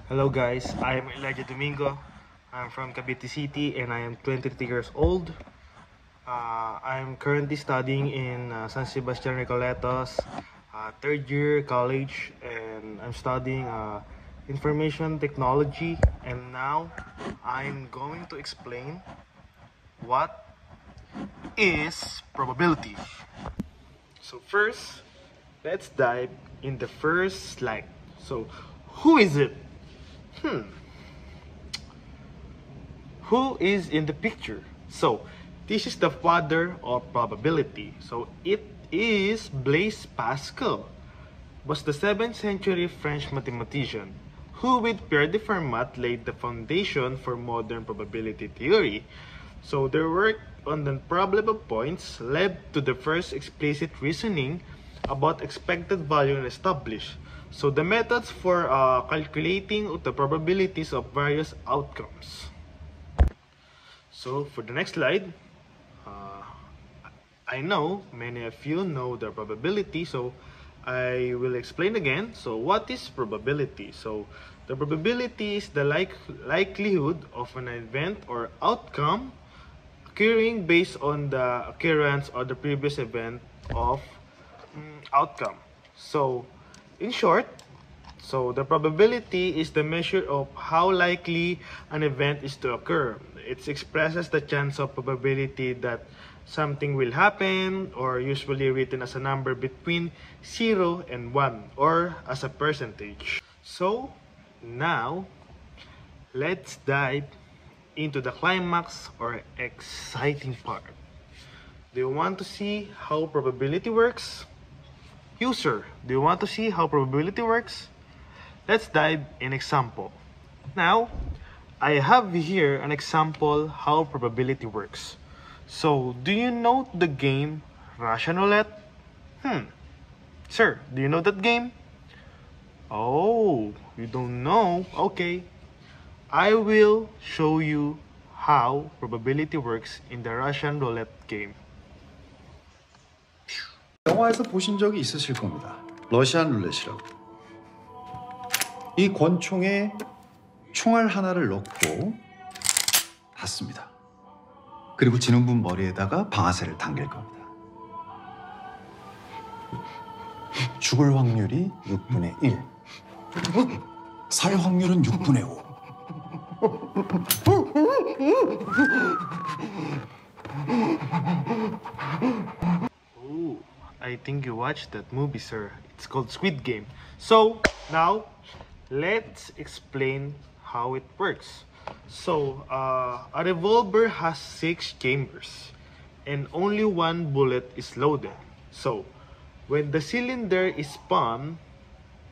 Hello guys, I am Elijah Domingo. I'm from Cavite City and I am 23 years old. I'm currently studying in San Sebastian Recoletos, third year college, and I'm studying information technology. And now I'm going to explain what is probability. So first, let's dive in the first slide. So who is it? Who is in the picture? So this is the father of probability. So it is Blaise Pascal, was the 7th century French mathematician who with Pierre de Fermat laid the foundation for modern probability theory. So their work on the problem of points led to the first explicit reasoning about expected value established. So the methods for calculating the probabilities of various outcomes. So for the next slide, I know many of you know the probability, so I will explain again. So what is probability? So the probability is the likelihood of an event or outcome occurring based on the occurrence or the previous event of outcome. So in short, so the probability is the measure of how likely an event is to occur. It expresses the chance of probability that something will happen, or usually written as a number between 0 and 1 or as a percentage. So now let's dive into the climax or exciting part. Do you want to see how probability works? You sir, do you want to see how probability works? Let's dive in example. Now, I have here an example how probability works. So, do you know the game Russian roulette? Sir, do you know that game? Oh, you don't know? Okay. I will show you how probability works in the Russian roulette game. 영화에서 보신 적이 있으실 겁니다. 러시안 룰렛이라고. 이 권총에 총알 하나를 넣고 닫습니다. 그리고 지는 분 머리에다가 방아쇠를 당길 겁니다. 죽을 확률이 6분의 1. 살 확률은 6분의 5. Oh, I think you watched that movie, sir. It's called Squid Game. So, now, let's explain how it works. So, a revolver has 6 chambers and only 1 bullet is loaded. So, when the cylinder is spun,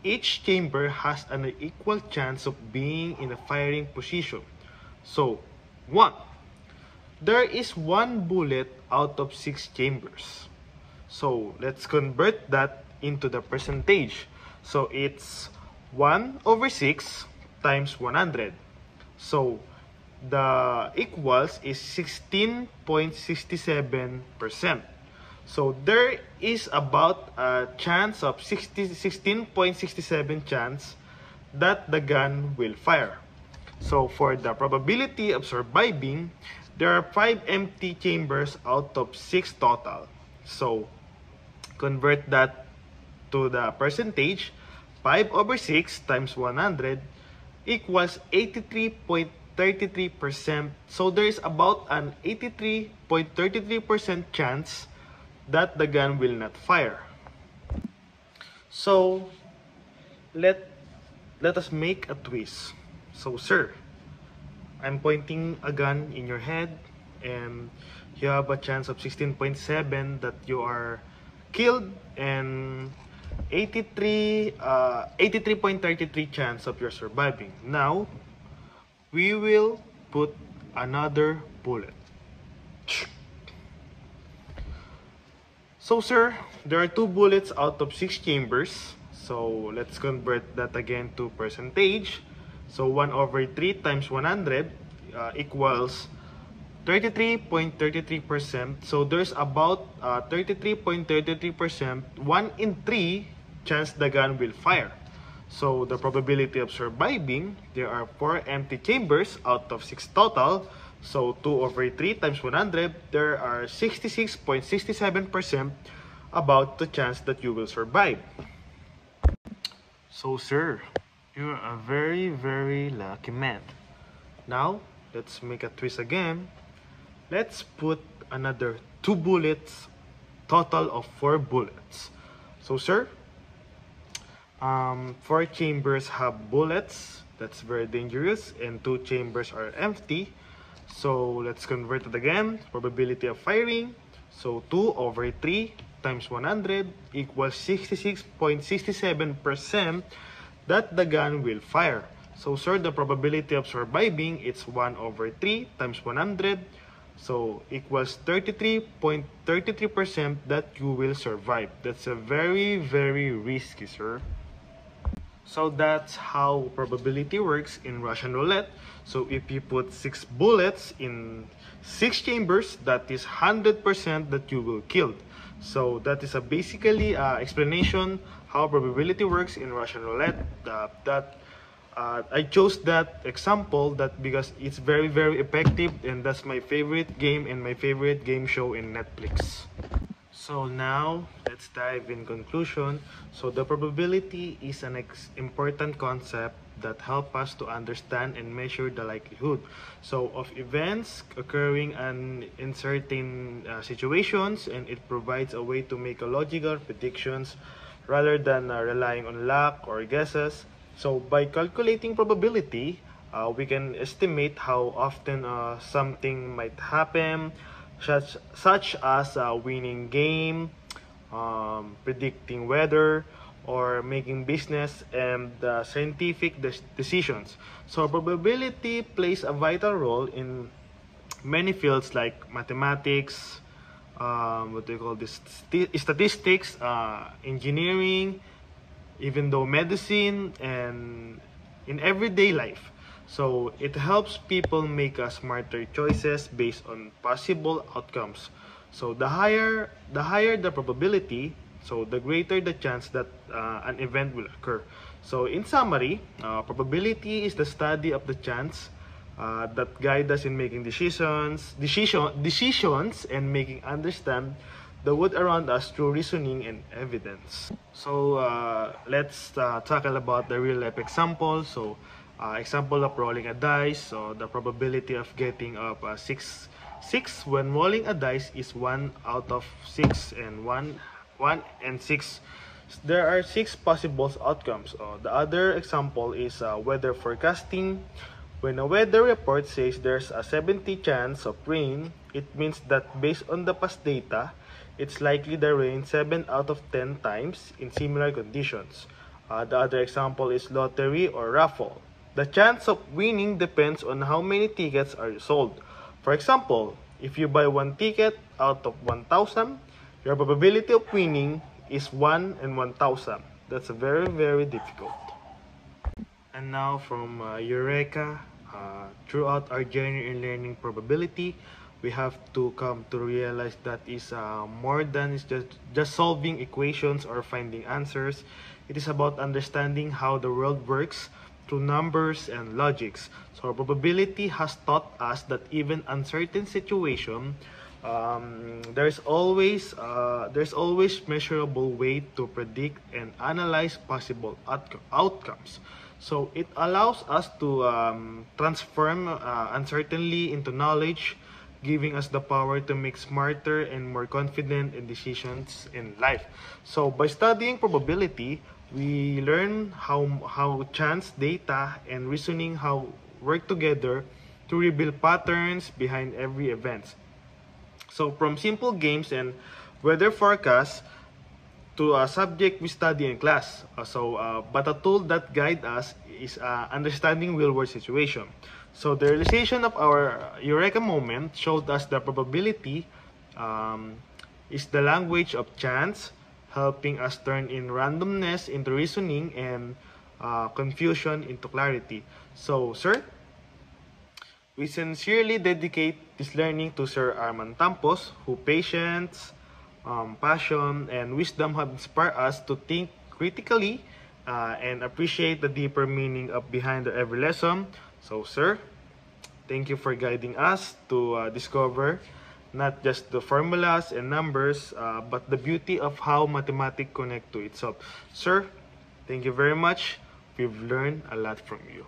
each chamber has an equal chance of being in a firing position. So, 1. There is 1 bullet out of 6 chambers. So, let's convert that into the percentage. So, it's 1 over 6 times 100. So, the equals is 16.67%. So, there is about a chance of 16.67 chance that the gun will fire. So, for the probability of surviving, there are 5 empty chambers out of 6 total. So, convert that to the percentage. 5 over 6 times 100 equals 83.33%. So there is about an 83.33% chance that the gun will not fire. So let us make a twist. So sir, I'm pointing a gun in your head and you have a chance of 16.7 that you are killed and 83.33 chance of your surviving. Now, we will put another bullet. So sir, there are 2 bullets out of 6 chambers. So let's convert that again to percentage. So 1 over 3 times 100 equals 33.33%. So there's about 33.33%, 1 in 3 chance the gun will fire. So the probability of surviving, there are 4 empty chambers out of 6 total. So 2 over 3 times 100, there are 66.67% about the chance that you will survive. So sir, you're a very, very lucky man. Now, let's make a twist again. Let's put another 2 bullets, total of 4 bullets. So sir, 4 chambers have bullets, that's very dangerous, and 2 chambers are empty. So let's convert it again. Probability of firing, so 2 over 3 times 100 equals 66.67% that the gun will fire. So sir, the probability of surviving, it's 1 over 3 times 100, so equals 33.33% that you will survive. That's a very, very risky, sir. So that's how probability works in Russian roulette. So if you put 6 bullets in 6 chambers, that is 100% that you will kill. So that is a basically explanation how probability works in Russian roulette. I chose that example because it's very, very effective, and that's my favorite game and my favorite game show in Netflix. So now, let's dive in conclusion. So the probability is an important concept that help us to understand and measure the likelihood of events occurring in certain situations, and it provides a way to make a logical predictions rather than relying on luck or guesses. So by calculating probability, we can estimate how often something might happen, such as winning game, predicting weather, or making business and scientific decisions. So probability plays a vital role in many fields like mathematics, what they call this, statistics, engineering, even though medicine, and in everyday life. So it helps people make smarter choices based on possible outcomes. So the higher the probability, so the greater the chance that an event will occur. So in summary, probability is the study of the chance that guide us in making decisions and making understand the world around us through reasoning and evidence. So let's tackle about the real life example. So example of rolling a dice. So the probability of getting up 6 when rolling a dice is 1 out of 6, and 1 and 6. There are 6 possible outcomes. The other example is weather forecasting. When a weather report says there's a 70 chance of rain, it means that based on the past data, it's likely to rain 7 out of 10 times in similar conditions. The other example is lottery or raffle. The chance of winning depends on how many tickets are sold. For example, if you buy 1 ticket out of 1,000, your probability of winning is 1 in 1,000. That's very, very difficult. And now from Eureka, throughout our journey in learning probability, we have to come to realize that is more than is just solving equations or finding answers. It is about understanding how the world works through numbers and logics. So probability has taught us that even uncertain situation, there's always measurable way to predict and analyze possible outcomes. So it allows us to transform uncertainty into knowledge, giving us the power to make smarter and more confident in decisions in life. So by studying probability, we learn how chance, data, and reasoning how work together to reveal patterns behind every event. So from simple games and weather forecasts to a subject we study in class. But a tool that guide us is understanding real-world situation. So the realization of our Eureka moment showed us the probability is the language of chance, helping us turn in randomness into reasoning and confusion into clarity. So, sir, we sincerely dedicate this learning to Sir Arman Tampos, whose patience, passion, and wisdom have inspired us to think critically and appreciate the deeper meaning of behind every lesson. So, sir, thank you for guiding us to discover not just the formulas and numbers, but the beauty of how mathematics connect to itself. Sir, thank you very much. We've learned a lot from you.